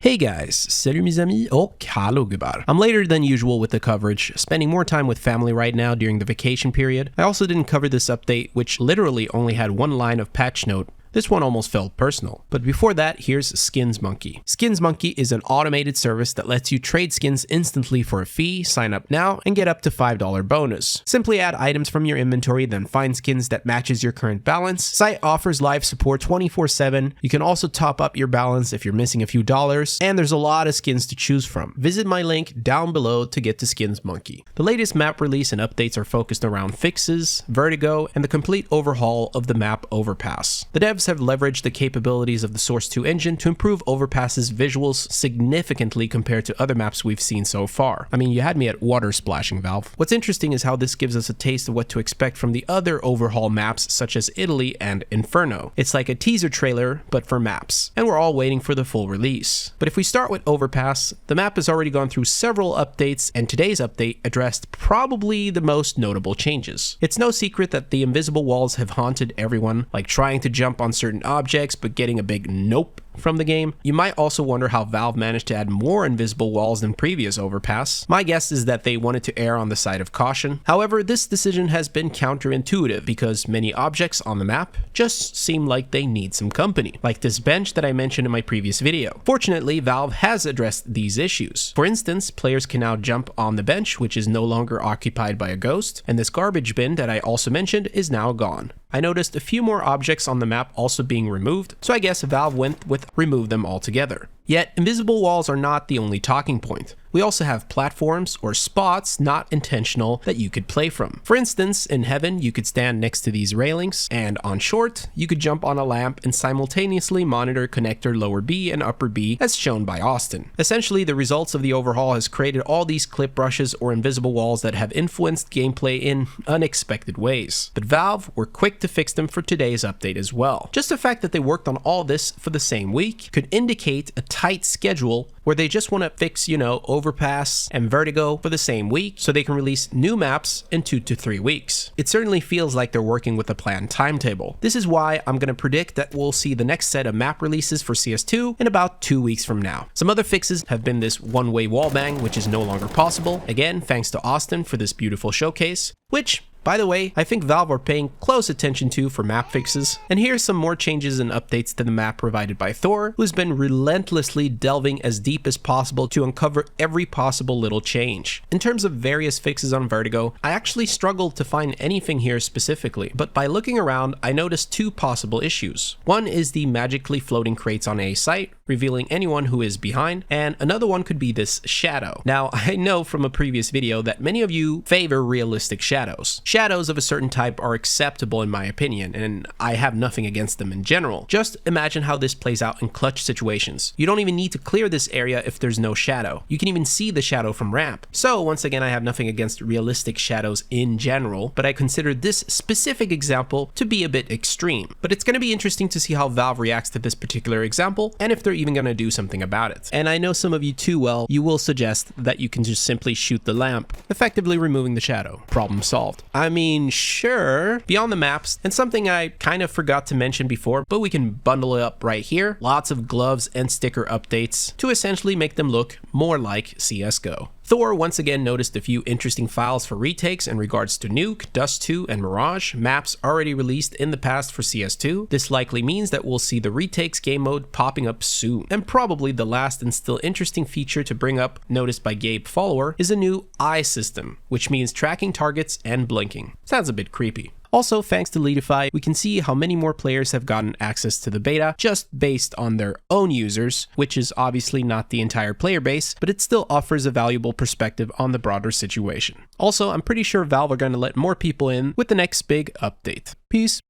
Hey guys, salut mes amis, och hallå gubbar. I'm later than usual with the coverage, spending more time with family right now during the vacation period. I also didn't cover this update, which literally only had one line of patch note. This one almost felt personal. But before that, here's Skins Monkey. Skins Monkey is an automated service that lets you trade skins instantly for a fee, sign up now, and get up to $5 bonus. Simply add items from your inventory, then find skins that matches your current balance. Site offers live support 24/7. You can also top up your balance if you're missing a few dollars, and there's a lot of skins to choose from. Visit my link down below to get to Skins Monkey. The latest map release and updates are focused around fixes, vertigo, and the complete overhaul of the map Overpass. The devs have leveraged the capabilities of the Source 2 engine to improve Overpass's visuals significantly compared to other maps we've seen so far. I mean, you had me at water splashing, Valve. What's interesting is how this gives us a taste of what to expect from the other overhaul maps such as Italy and Inferno. It's like a teaser trailer, but for maps, and we're all waiting for the full release. But if we start with Overpass, the map has already gone through several updates, and today's update addressed probably the most notable changes. It's no secret that the invisible walls have haunted everyone, like trying to jump on certain objects but getting a big nope from the game. You might also wonder how Valve managed to add more invisible walls than previous Overpass. My guess is that they wanted to err on the side of caution. However, this decision has been counterintuitive because many objects on the map just seem like they need some company, like this bench that I mentioned in my previous video. Fortunately, Valve has addressed these issues. For instance, players can now jump on the bench, which is no longer occupied by a ghost, and this garbage bin that I also mentioned is now gone. I noticed a few more objects on the map also being removed, so I guess Valve went with remove them altogether. Yet, invisible walls are not the only talking point. We also have platforms or spots not intentional that you could play from. For instance, in Heaven, you could stand next to these railings, and on Short, you could jump on a lamp and simultaneously monitor connector lower B and upper B as shown by Austin. Essentially, the results of the overhaul has created all these clip brushes or invisible walls that have influenced gameplay in unexpected ways. But Valve were quick to fix them for today's update as well. Just the fact that they worked on all this for the same week could indicate a tight schedule where they just want to fix, Overpass and Vertigo for the same week so they can release new maps in 2 to 3 weeks. It certainly feels like they're working with a planned timetable. This is why I'm going to predict that we'll see the next set of map releases for CS2 in about 2 weeks from now. Some other fixes have been this one-way wallbang, which is no longer possible. Again, thanks to Austin for this beautiful showcase, which, by the way, I think Valve are paying close attention to for map fixes. And here's some more changes and updates to the map provided by Thour, who's been relentlessly delving as deep as possible to uncover every possible little change. In terms of various fixes on Vertigo, I actually struggled to find anything here specifically, but by looking around, I noticed 2 possible issues. One is the magically floating crates on a site, revealing anyone who is behind, and another one could be this shadow. Now, I know from a previous video that many of you favor realistic shadows. Shadows of a certain type are acceptable in my opinion, and I have nothing against them in general. Just imagine how this plays out in clutch situations. You don't even need to clear this area if there's no shadow. You can even see the shadow from ramp. So once again, I have nothing against realistic shadows in general, but I consider this specific example to be a bit extreme. But it's going to be interesting to see how Valve reacts to this particular example, and if they're even going to do something about it. And I know some of you too well, you will suggest that you can just simply shoot the lamp, effectively removing the shadow. Problem solved. I mean, sure. Beyond the maps, and something I kind of forgot to mention before, but we can bundle it up right here, lots of gloves and sticker updates to essentially make them look more like CSGO. Thour once again noticed a few interesting files for retakes in regards to Nuke, Dust 2, and Mirage, maps already released in the past for CS2. This likely means that we'll see the retakes game mode popping up soon. And probably the last and still interesting feature to bring up, noticed by Gabe Follower, is a new eye system, which means tracking targets and blinking. Sounds a bit creepy. Also, thanks to Leetify, we can see how many more players have gotten access to the beta just based on their own users, which is obviously not the entire player base, but it still offers a valuable perspective on the broader situation. Also, I'm pretty sure Valve are going to let more people in with the next big update. Peace.